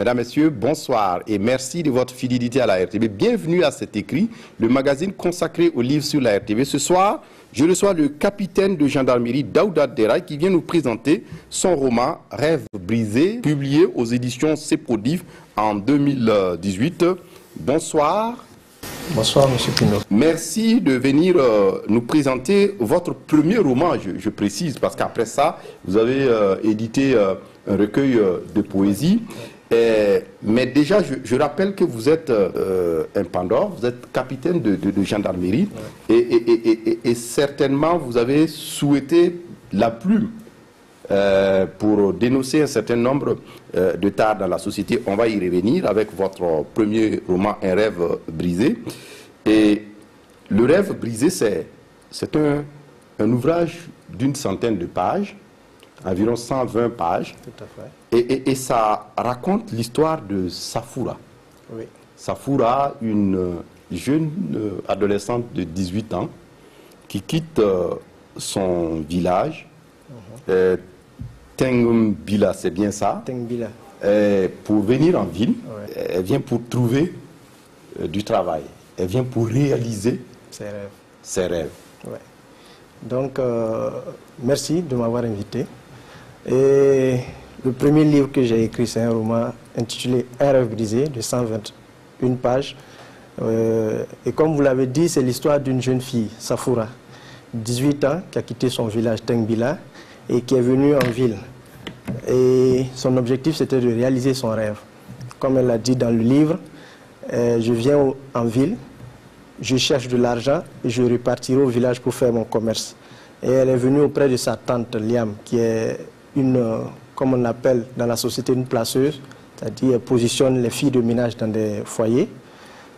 Mesdames, Messieurs, bonsoir et merci de votre fidélité à la RTB. Bienvenue à cet écrit, le magazine consacré aux livres sur la RTB. Ce soir, je reçois le capitaine de gendarmerie Daouda Deraye qui vient nous présenter son roman « Rêve brisé » publié aux éditions Cepodiv en 2018. Bonsoir. Bonsoir, M. Pinault. Merci de venir nous présenter votre premier roman, je précise, parce qu'après ça, vous avez édité un recueil de poésie. Mais déjà, je rappelle que vous êtes un Pandore, vous êtes capitaine de gendarmerie, et certainement vous avez souhaité la plume pour dénoncer un certain nombre de tares dans la société. On va y revenir avec votre premier roman, Un rêve brisé. Et le rêve brisé, c'est un ouvrage d'une centaine de pages, environ 120 pages. Tout à fait. Et ça raconte l'histoire de Safoura. Oui. Safoura, une jeune adolescente de 18 ans qui quitte son village, Tengbila, c'est bien ça? Tengbila. Pour venir en ville. Ouais. Elle vient pour trouver du travail. Elle vient pour réaliser ses rêves. Ouais. Donc, merci de m'avoir invité. Et le premier livre que j'ai écrit, c'est un roman intitulé Un rêve brisé, de 121 pages. Et comme vous l'avez dit, c'est l'histoire d'une jeune fille, Safoura, 18 ans, qui a quitté son village Tengbila et qui est venue en ville. Et son objectif, c'était de réaliser son rêve. Comme elle l'a dit dans le livre, je viens en ville, je cherche de l'argent et je repartirai au village pour faire mon commerce. Et elle est venue auprès de sa tante Liam, qui est comme on appelle dans la société, une placeuse, c'est-à-dire elle positionne les filles de ménage dans des foyers.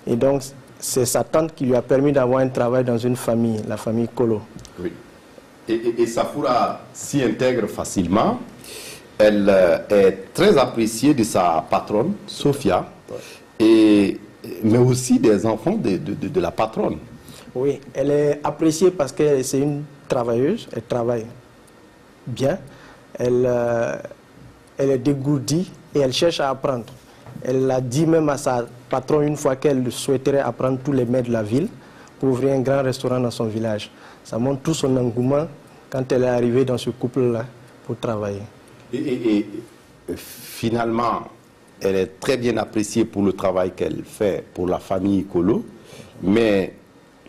Et donc, c'est sa tante qui lui a permis d'avoir un travail dans une famille, la famille Kolo. Oui. Et Safoura s'y intègre facilement. Elle est très appréciée de sa patronne, Sophia, mais aussi des enfants de la patronne. Oui, elle est appréciée parce que c'est une travailleuse, elle travaille bien, elle est dégourdie et elle cherche à apprendre. Elle a dit même à sa patronne une fois qu'elle souhaiterait apprendre tous les mets de la ville pour ouvrir un grand restaurant dans son village. Ça montre tout son engouement quand elle est arrivée dans ce couple-là pour travailler. Et finalement, elle est très bien appréciée pour le travail qu'elle fait pour la famille Kolo, mais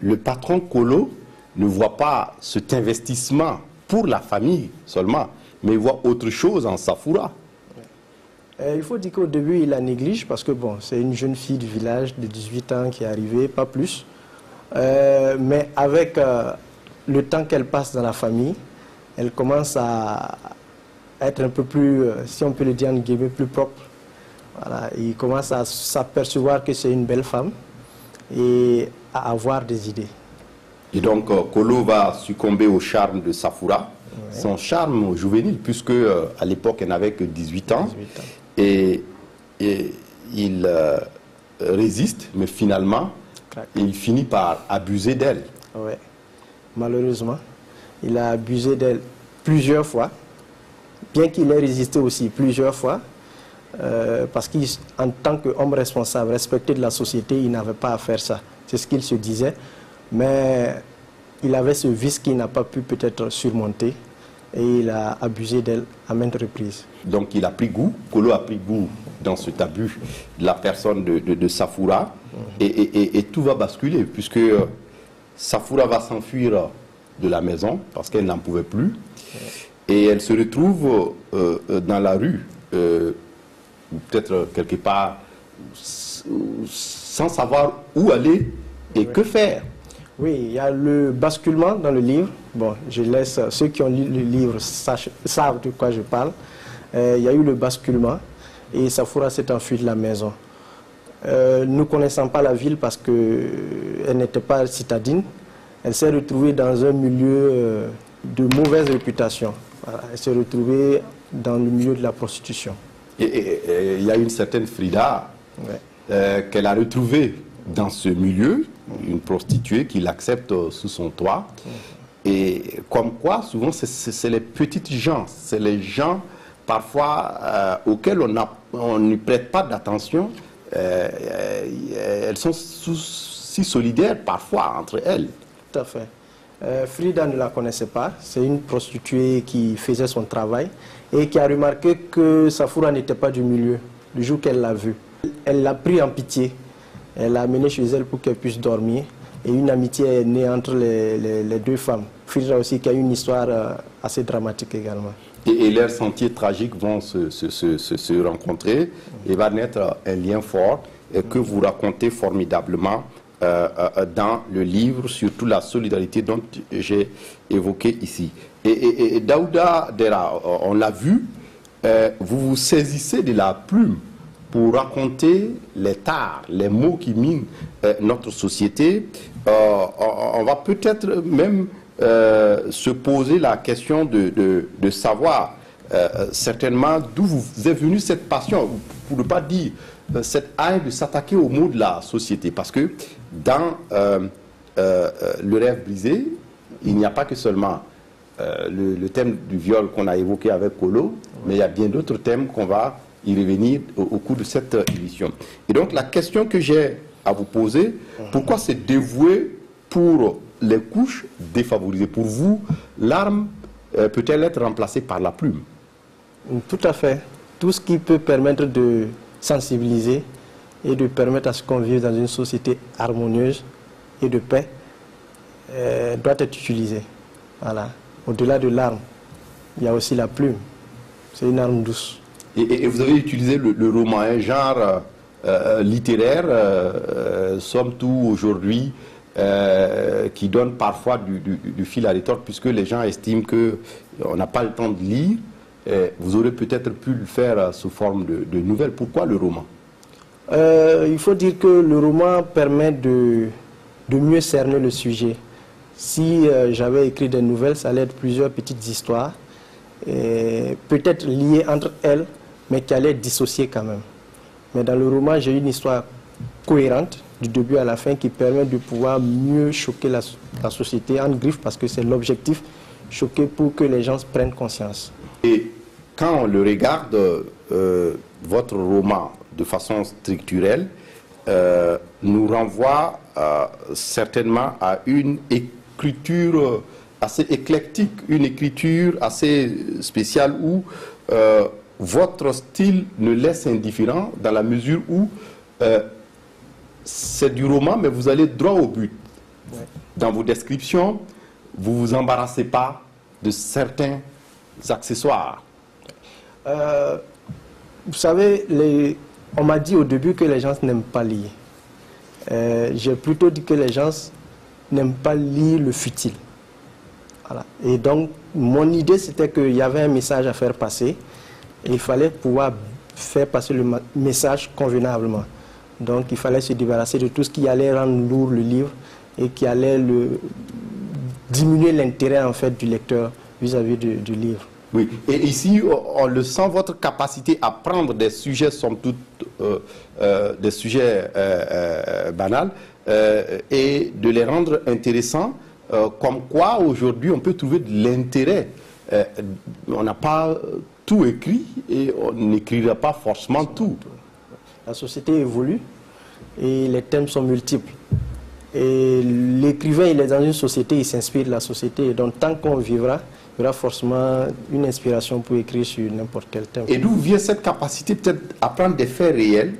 le patron Kolo ne voit pas cet investissement pour la famille seulement, mais il voit autre chose en Safoura. Il faut dire qu'au début, il la néglige parce que bon, c'est une jeune fille du village de 18 ans qui est arrivée, pas plus. Mais avec le temps qu'elle passe dans la famille, elle commence à être un peu plus, si on peut le dire en guillemets, plus propre. Voilà, il commence à s'apercevoir que c'est une belle femme et à avoir des idées. Et donc, Kolo va succomber au charme de Safoura, son charme juvénile, puisque à l'époque, elle n'avait que 18 ans. 18 ans. Et il résiste, mais finalement, il finit par abuser d'elle. Oui, malheureusement, il a abusé d'elle plusieurs fois, bien qu'il ait résisté aussi plusieurs fois, parce qu'en tant qu'homme responsable, respecté de la société, il n'avait pas à faire ça. C'est ce qu'il se disait. Mais il avait ce vice qu'il n'a pas pu peut-être surmonter et il a abusé d'elle à maintes reprises. Donc il a pris goût, Kolo a pris goût dans cet abus de la personne de Safoura et tout va basculer puisque Safoura va s'enfuir de la maison parce qu'elle n'en pouvait plus et elle se retrouve dans la rue, ou peut-être quelque part sans savoir où aller et que faire. Oui, il y a le basculement dans le livre. Bon, je laisse ceux qui ont lu le livre savent de quoi je parle. Il y a eu le basculement et Safoura s'est enfuie de la maison. Ne connaissant pas la ville parce qu'elle n'était pas citadine, elle s'est retrouvée dans un milieu de mauvaise réputation. Voilà, elle s'est retrouvée dans le milieu de la prostitution. Et il y a une certaine Frida qu'elle a retrouvée dans ce milieu, une prostituée qui l'accepte sous son toit. Et comme quoi, souvent, c'est les petites gens, c'est les gens parfois auxquels on n'a on n'y prête pas d'attention, elles sont si solidaires parfois entre elles. Tout à fait. Frida ne la connaissait pas. C'est une prostituée qui faisait son travail et qui a remarqué que Safoura n'était pas du milieu le jour qu'elle l'a vue. Elle l'a pris en pitié. Elle l'a amené chez elle pour qu'elle puisse dormir. Et une amitié est née entre les deux femmes. Frida aussi qui a une histoire assez dramatique également. Et leurs sentiers tragiques vont se rencontrer et va naître un lien fort et que vous racontez formidablement dans le livre, surtout la solidarité dont j'ai évoqué ici. Et Daouda Dera, on l'a vu, vous vous saisissez de la plume pour raconter les tares, les maux qui minent notre société. On va peut-être même se poser la question de savoir certainement d'où vous est venue cette passion, pour ne pas dire cette haine de s'attaquer aux maux de la société. Parce que dans le rêve brisé, il n'y a pas que seulement le thème du viol qu'on a évoqué avec Kolo, mais il y a bien d'autres thèmes qu'on va y revenir au cours de cette émission. Et donc la question que j'ai à vous poser, pourquoi c'est dévoué pour les couches défavorisées? Pour vous, l'arme peut-elle être remplacée par la plume? Tout à fait. Tout ce qui peut permettre de sensibiliser et de permettre à ce qu'on vive dans une société harmonieuse et de paix doit être utilisé. Voilà. Au-delà de l'arme, il y a aussi la plume. C'est une arme douce. Et vous avez utilisé le roman, un genre littéraire, somme toute aujourd'hui, qui donne parfois du fil à retordre, puisque les gens estiment qu'on n'a pas le temps de lire. Vous aurez peut-être pu le faire sous forme de nouvelles. Pourquoi le roman? Il faut dire que le roman permet de mieux cerner le sujet. Si j'avais écrit des nouvelles, ça allait être plusieurs petites histoires, peut-être liées entre elles, mais qui allaient être dissociées quand même. Mais dans le roman, j'ai une histoire cohérente, du début à la fin, qui permet de pouvoir mieux choquer la société en griffe, parce que c'est l'objectif, choquer pour que les gens prennent conscience. Et quand on le regarde, votre roman, de façon structurelle, nous renvoie certainement à une écriture assez éclectique, une écriture assez spéciale où votre style ne laisse indifférent dans la mesure où c'est du roman, mais vous allez droit au but. Ouais. Dans vos descriptions, vous ne vous embarrassez pas de certains accessoires. Vous savez, on m'a dit au début que les gens n'aiment pas lire. J'ai plutôt dit que les gens n'aiment pas lire le futile. Voilà. Et donc, mon idée, c'était qu'il y avait un message à faire passer et il fallait pouvoir faire passer le message convenablement. Donc, il fallait se débarrasser de tout ce qui allait rendre lourd le livre et qui allait diminuer l'intérêt en fait du lecteur vis-à-vis du livre. Oui, et ici, on le sent, votre capacité à prendre des sujets, somme toute, des sujets banals, et de les rendre intéressants, comme quoi, aujourd'hui, on peut trouver de l'intérêt. On n'a pas tout écrit, et on n'écrira pas forcément tout. La société évolue, et les thèmes sont multiples. Et l'écrivain, il est dans une société, il s'inspire de la société, et donc tant qu'on vivra, il y aura forcément une inspiration pour écrire sur n'importe quel thème. Et d'où vient cette capacité peut-être à prendre des faits réels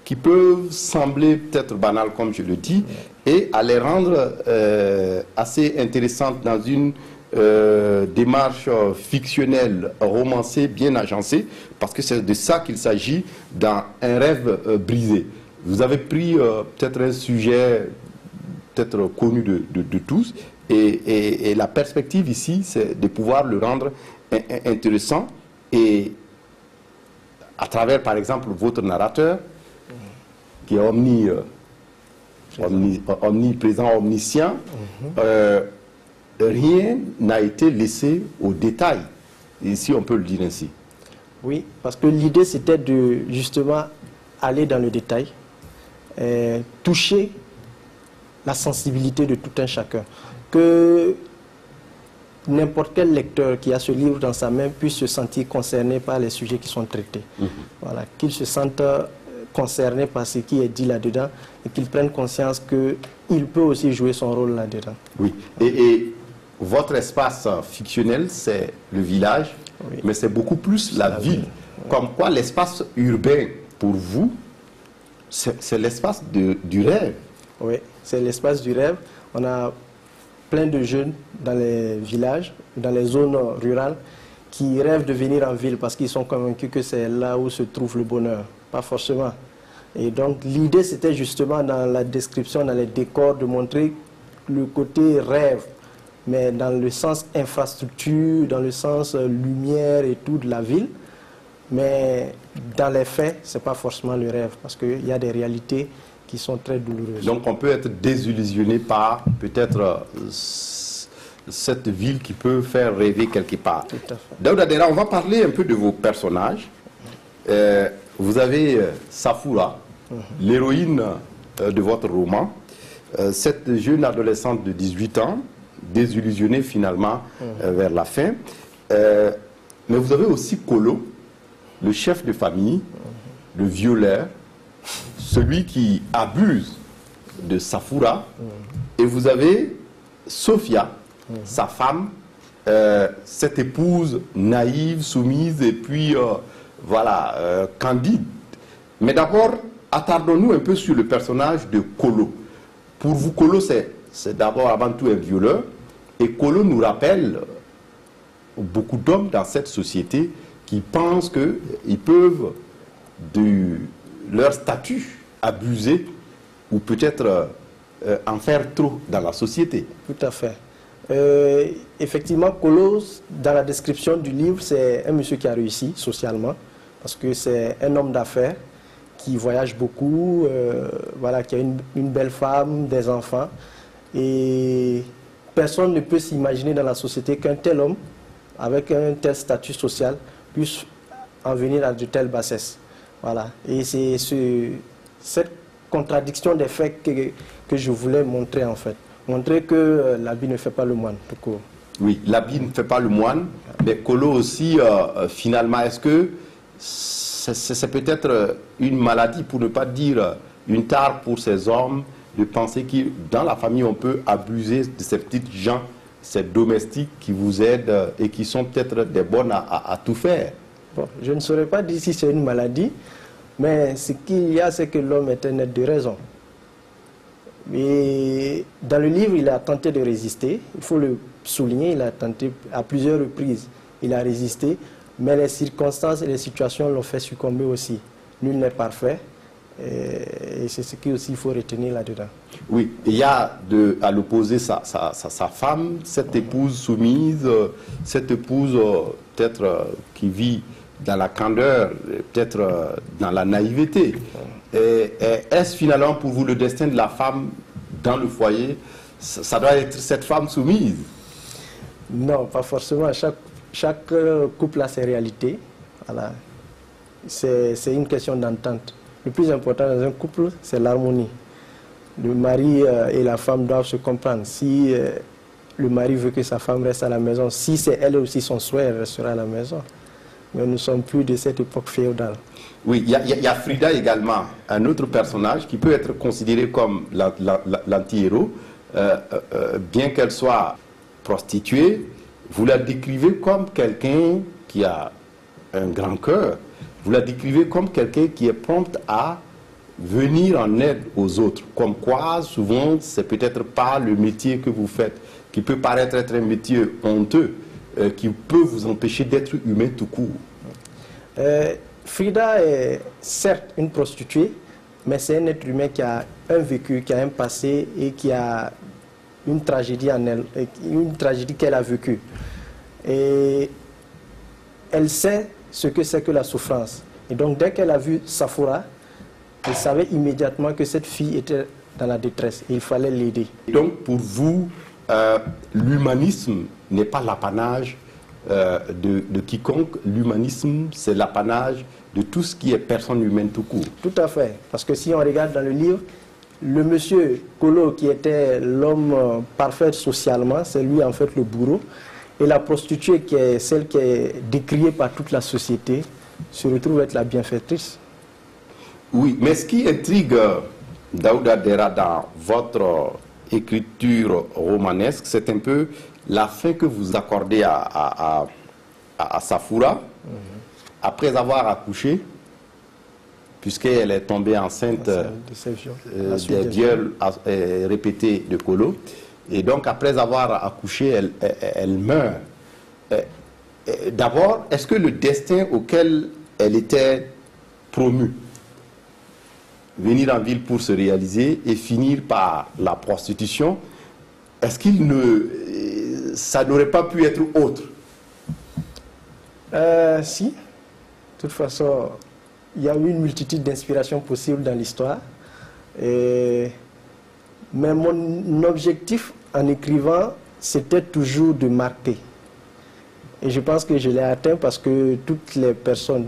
qui peuvent sembler peut-être banals, comme je le dis, et à les rendre assez intéressantes dans une démarche fictionnelle, romancée, bien agencée, parce que c'est de ça qu'il s'agit dans un rêve brisé. Vous avez pris peut-être un sujet peut-être connu de tous, et la perspective ici, c'est de pouvoir le rendre intéressant, et à travers, par exemple, votre narrateur, qui est omniprésent, omniscient, rien n'a été laissé au détail. Ici, on peut le dire ainsi. Oui, parce que l'idée, c'était de justement aller dans le détail, toucher la sensibilité de tout un chacun. Que n'importe quel lecteur qui a ce livre dans sa main puisse se sentir concerné par les sujets qui sont traités. Voilà, qu'il se sente concerné par ce qui est dit là-dedans et qu'il prenne conscience qu'il peut aussi jouer son rôle là-dedans. Oui, et votre espace fictionnel, c'est le village, oui, mais c'est beaucoup plus la ville. Comme quoi l'espace urbain, pour vous, c'est l'espace du rêve. Oui, c'est l'espace du rêve. On a plein de jeunes dans les villages, dans les zones rurales, qui rêvent de venir en ville parce qu'ils sont convaincus que c'est là où se trouve le bonheur. Pas forcément. Et donc l'idée, c'était justement dans la description, dans les décors, de montrer le côté rêve, mais dans le sens infrastructure, dans le sens lumière et tout de la ville. Mais dans les faits, ce n'est pas forcément le rêve, parce qu'il y a des réalités qui sont très douloureuses. Donc on peut être désillusionné par peut-être cette ville qui peut faire rêver quelque part. Tout à fait. Daouda Dera, on va parler un peu de vos personnages. Vous avez Safoura, l'héroïne de votre roman. Cette jeune adolescente de 18 ans, désillusionnée finalement vers la fin. Mais vous avez aussi Kolo, le chef de famille, le violeur, celui qui abuse de Safoura. Et vous avez Sophia, sa femme, cette épouse naïve, soumise et puis voilà, candide. Mais d'abord, attardons-nous un peu sur le personnage de Kolo. Pour vous, Kolo, c'est d'abord avant tout un violeur. Et Kolo nous rappelle beaucoup d'hommes dans cette société qui pensent qu'ils peuvent, de leur statut, abuser ou peut-être en faire trop dans la société. Tout à fait. Effectivement, Kolo, dans la description du livre, c'est un monsieur qui a réussi socialement, parce que c'est un homme d'affaires qui voyage beaucoup, voilà, qui a une belle femme, des enfants. Et personne ne peut s'imaginer dans la société qu'un tel homme, avec un tel statut social, puisse en venir à de telles bassesses. Voilà. Et c'est cette contradiction des faits que je voulais montrer en fait. Montrer que l'habit ne fait pas le moine, tout court. Oui, l'habit ne fait pas le moine, mais Kolo aussi, finalement, est-ce que c'est peut-être une maladie, pour ne pas dire une tare pour ces hommes, de penser que dans la famille, on peut abuser de ces petites gens, ces domestiques qui vous aident et qui sont peut-être des bonnes à tout faire? Bon, je ne saurais pas dire si c'est une maladie, mais ce qu'il y a, c'est que l'homme est un être de raison. Et dans le livre, il a tenté de résister. Il faut le souligner, il a tenté à plusieurs reprises. Il a résisté, mais les circonstances et les situations l'ont fait succomber aussi. Nul n'est parfait. Et c'est ce qu'il faut retenir là-dedans. Oui, il y a à l'opposé sa femme, cette épouse soumise, cette épouse peut-être qui vit dans la candeur, peut-être dans la naïveté. Est-ce finalement pour vous le destin de la femme dans le foyer? Ça doit être cette femme soumise? Non, pas forcément. Chaque couple a ses réalités. Voilà. C'est une question d'entente. Le plus important dans un couple, c'est l'harmonie. Le mari et la femme doivent se comprendre. Si le mari veut que sa femme reste à la maison, si c'est elle aussi son souhait, elle restera à la maison. Mais nous ne sommes plus de cette époque féodale. Oui, il y a Frida également, un autre personnage qui peut être considéré comme l'anti-héros. Bien qu'elle soit prostituée, vous la décrivez comme quelqu'un qui a un grand cœur. Vous la décrivez comme quelqu'un qui est prompt à venir en aide aux autres. Comme quoi, souvent, c'est peut-être pas le métier que vous faites, qui peut paraître être un métier honteux, qui peut vous empêcher d'être humain tout court. Frida est certes une prostituée, mais c'est un être humain qui a un vécu, qui a un passé et qui a une tragédie en elle, une tragédie qu'elle a vécue. Et elle sait ce que c'est que la souffrance. Et donc dès qu'elle a vu Safoura, elle savait immédiatement que cette fille était dans la détresse et il fallait l'aider. Donc pour vous, l'humanisme n'est pas l'apanage de quiconque. L'humanisme, c'est l'apanage de tout ce qui est personne humaine tout court. Tout à fait. Parce que si on regarde dans le livre, le monsieur Kolo, qui était l'homme parfait socialement, c'est lui en fait le bourreau. Et la prostituée, qui est celle qui est décriée par toute la société, se retrouve être la bienfaitrice. Oui, mais ce qui intrigue Daouda Dera dans votre écriture romanesque, c'est un peu la fin que vous accordez à Safoura, après avoir accouché, puisqu'elle est tombée enceinte des viols répétés de Kolo. Et donc, après avoir accouché, elle meurt. D'abord, est-ce que le destin auquel elle était promue, venir en ville pour se réaliser et finir par la prostitution, est-ce qu'il ne... ça n'aurait pas pu être autre? Si. De toute façon, il y a eu une multitude d'inspirations possibles dans l'histoire. Mais mon objectif en écrivant, c'était toujours de marquer. Et je pense que je l'ai atteint parce que toutes les personnes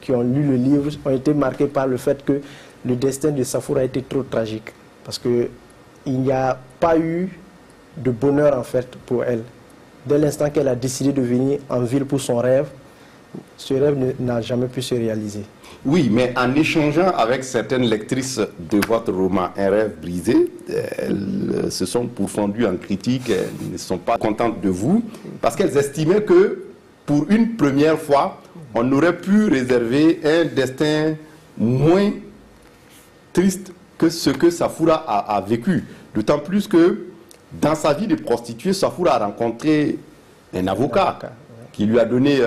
qui ont lu le livre ont été marquées par le fait que le destin de Safoura a été trop tragique. Parce qu'il n'y a pas eu de bonheur en fait pour elle. Dès l'instant qu'elle a décidé de venir en ville pour son rêve, ce rêve n'a jamais pu se réaliser. Oui, mais en échangeant avec certaines lectrices de votre roman Un rêve brisé, elles se sont pourfendues en critique, elles ne sont pas contentes de vous, parce qu'elles estimaient que, pour une première fois, on aurait pu réserver un destin moins triste que ce que Safoura a vécu. D'autant plus que, dans sa vie de prostituée, Safoura a rencontré un avocat qui lui a donné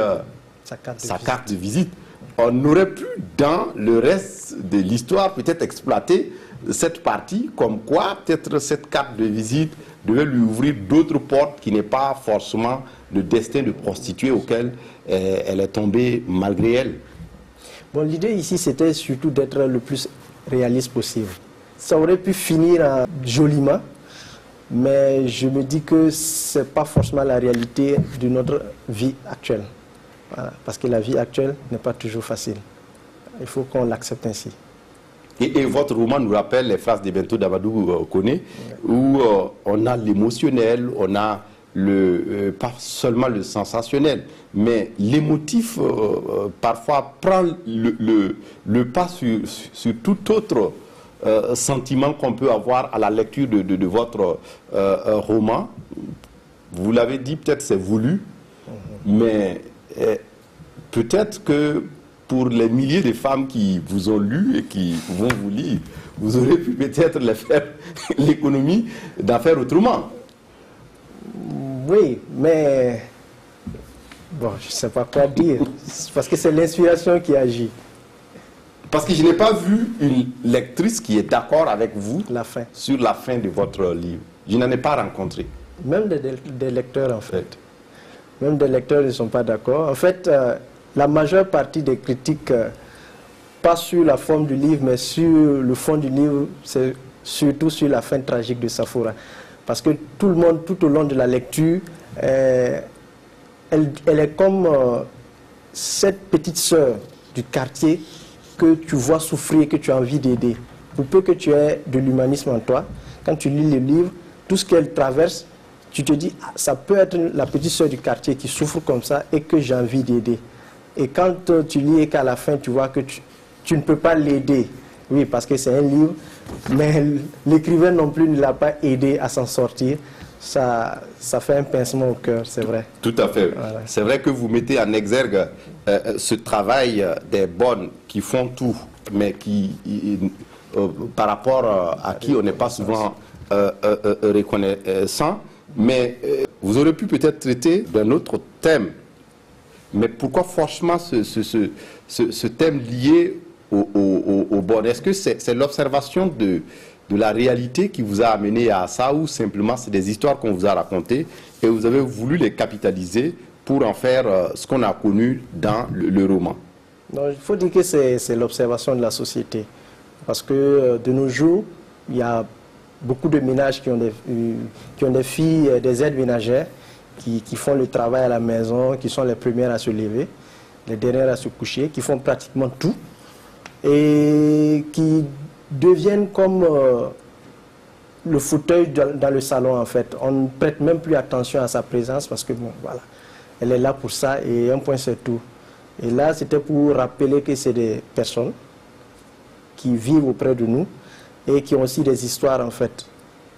sa carte de visite. On aurait pu, dans le reste de l'histoire, peut-être exploiter cette partie, comme quoi peut-être cette carte de visite devait lui ouvrir d'autres portes qui n'est pas forcément le destin de prostituée auquel elle est tombée malgré elle. Bon, l'idée ici, c'était surtout d'être le plus réaliste possible. Ça aurait pu finir joliment, mais je me dis que ce n'est pas forcément la réalité de notre vie actuelle. Voilà, parce que la vie actuelle n'est pas toujours facile. Il faut qu'on l'accepte ainsi. Et votre roman nous rappelle les phrases de Bento Dabadou Koné, où on a l'émotionnel, on a pas seulement le sensationnel, mais l'émotif parfois prend le pas sur tout autre sentiment qu'on peut avoir à la lecture de votre roman. Vous l'avez dit, peut-être c'est voulu, mais peut-être que pour les milliers de femmes qui vous ont lu et qui vont vous lire, vous aurez pu peut-être faire l'économie d'en faire autrement. Oui, mais bon, je ne sais pas quoi dire, parce que c'est l'inspiration qui agit. Parce que je n'ai pas vu une lectrice qui est d'accord avec vous sur la fin de votre livre. Je n'en ai pas rencontré. Même des lecteurs, en fait. Même des lecteurs ne sont pas d'accord. En fait, la majeure partie des critiques, pas sur la forme du livre, mais sur le fond du livre, c'est surtout sur la fin tragique de Safoura. Parce que tout le monde, tout au long de la lecture, elle est comme cette petite sœur du quartier que tu vois souffrir et que tu as envie d'aider. Pour peu que tu aies de l'humanisme en toi, quand tu lis le livre, tout ce qu'elle traverse, tu te dis, ah, ça peut être la petite sœur du quartier qui souffre comme ça et que j'ai envie d'aider. Et quand tu lis et qu'à la fin, tu vois que tu ne peux pas l'aider. Oui, parce que c'est un livre, mais l'écrivain non plus ne l'a pas aidé à s'en sortir. Ça fait un pincement au cœur, c'est vrai. Tout à fait. Voilà. C'est vrai que vous mettez en exergue ce travail des bonnes qui font tout, mais qui, par rapport à qui on n'est pas souvent reconnaissant. Mais vous aurez pu peut-être traiter d'un autre thème. Mais pourquoi franchement ce thème lié au bon? Est-ce que c'est l'observation de la réalité qui vous a amené à ça, ou simplement c'est des histoires qu'on vous a racontées et vous avez voulu les capitaliser pour en faire ce qu'on a connu dans le roman? Non, il faut dire que c'est l'observation de la société. Parce que de nos jours, il y a beaucoup de ménages qui ont des filles, des aides ménagères, qui font le travail à la maison, qui sont les premières à se lever, les dernières à se coucher, qui font pratiquement tout, et qui deviennent comme le fauteuil dans le salon, en fait. On ne prête même plus attention à sa présence parce que, bon, voilà. elle est là pour ça et un point c'est tout. Et là, c'était pour rappeler que c'est des personnes qui vivent auprès de nous et qui ont aussi des histoires en fait.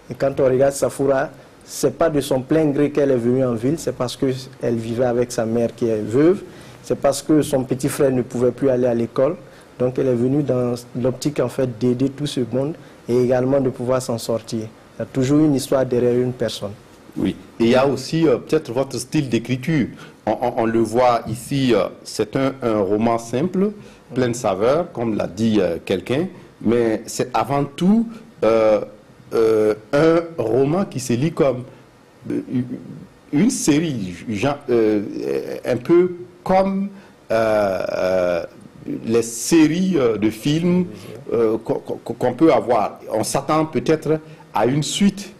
Et quand on regarde Safoura, c'est pas de son plein gré qu'elle est venue en ville, c'est parce qu'elle vivait avec sa mère qui est veuve, c'est parce que son petit frère ne pouvait plus aller à l'école. Donc elle est venue dans l'optique en fait d'aider tout ce monde et également de pouvoir s'en sortir. Il y a toujours une histoire derrière une personne. Oui, et il y a aussi peut-être votre style d'écriture. On le voit ici, c'est un roman simple, plein de saveurs, comme l'a dit quelqu'un, mais c'est avant tout un roman qui se lit comme une série, un peu comme les séries de films qu'on peut avoir. On s'attend peut-être à une suite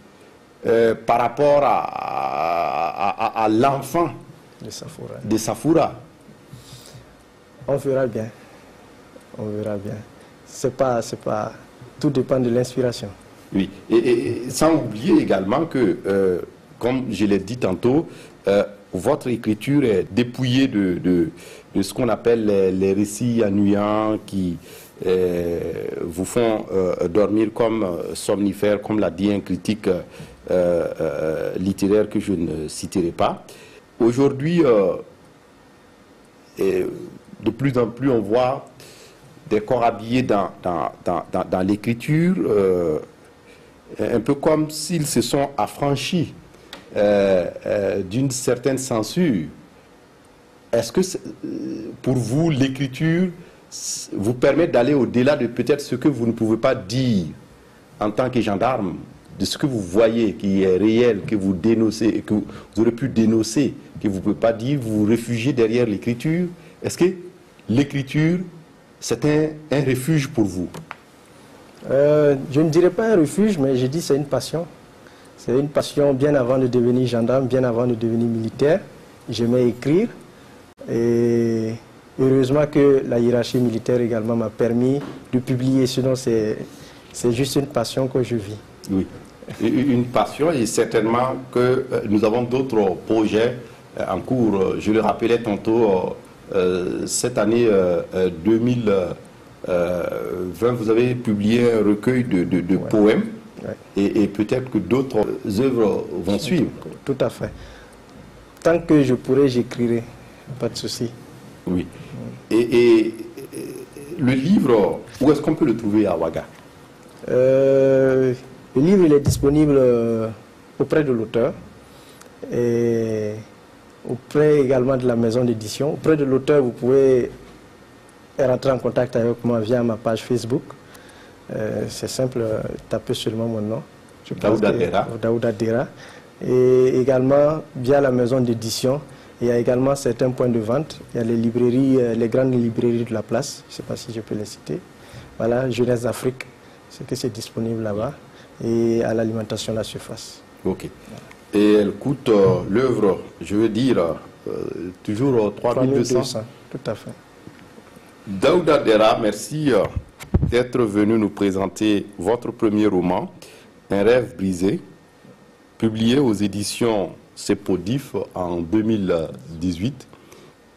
par rapport à l'enfant de Safoura. On verra bien. On verra bien. C'est pas, tout dépend de l'inspiration. Oui, et sans oublier également que, comme je l'ai dit tantôt, votre écriture est dépouillée de ce qu'on appelle les récits ennuyants qui vous font dormir comme somnifères, comme l'a dit un critique littéraire que je ne citerai pas. Aujourd'hui, de plus en plus, on voit des corps habillés dans l'écriture, un peu comme s'ils se sont affranchis d'une certaine censure. Est-ce que, pour vous, l'écriture vous permet d'aller au-delà de peut-être ce que vous ne pouvez pas dire en tant que gendarme, de ce que vous voyez qui est réel, que vous dénoncez, que vous aurez pu dénoncer, que vous ne pouvez pas dire, vous vous réfugiez derrière l'écriture? Est-ce que l'écriture, c'est un refuge pour vous? Je ne dirais pas un refuge, mais je dis c'est une passion. C'est une passion bien avant de devenir gendarme, bien avant de devenir militaire. J'aimais écrire et heureusement que la hiérarchie militaire également m'a permis de publier, sinon c'est juste une passion que je vis. Oui, une passion et certainement que nous avons d'autres projets en cours. Je le rappelais tantôt, cette année 2020, vous avez publié un recueil de poèmes. Ouais. Et peut-être que d'autres œuvres vont suivre. Tout à fait. Tant que je pourrai, j'écrirai. Pas de souci. Oui. Et le livre, où est-ce qu'on peut le trouver à Ouaga? Le livre, il est disponible auprès de l'auteur et auprès également de la maison d'édition. Auprès de l'auteur, vous pouvez rentrer en contact avec moi via ma page Facebook. C'est simple, tapez seulement mon nom. Daouda Dera. Daouda Dera. Et également, via la maison d'édition, il y a également certains points de vente. Il y a les librairies, les grandes librairies de la place. Je ne sais pas si je peux les citer. Voilà, Jeunesse d'Afrique, c'est que c'est disponible là-bas. Et à l'alimentation La Surface. Ok. Et elle coûte l'œuvre, je veux dire, toujours 3200. Tout à fait. Daouda Dera, merci d'être venu nous présenter votre premier roman, Un rêve brisé, publié aux éditions Cepodif en 2018.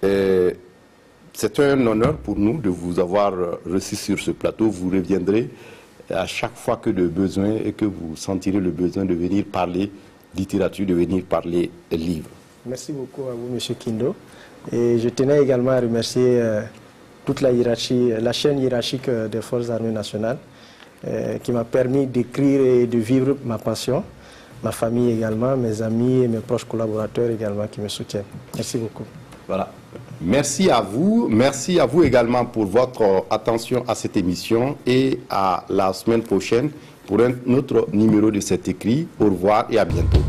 C'est un honneur pour nous de vous avoir reçu sur ce plateau. Vous reviendrez à chaque fois que de besoin et que vous sentirez le besoin de venir parler littérature, de venir parler livres. Merci beaucoup à vous, M. Kindo. Et je tenais également à remercier toute la hiérarchie, la chaîne hiérarchique des Forces armées nationales, qui m'a permis d'écrire et de vivre ma passion, ma famille également, mes amis et mes proches collaborateurs également qui me soutiennent. Merci beaucoup. Voilà. Merci à vous également pour votre attention à cette émission et à la semaine prochaine pour un autre numéro de cet écrit. Au revoir et à bientôt.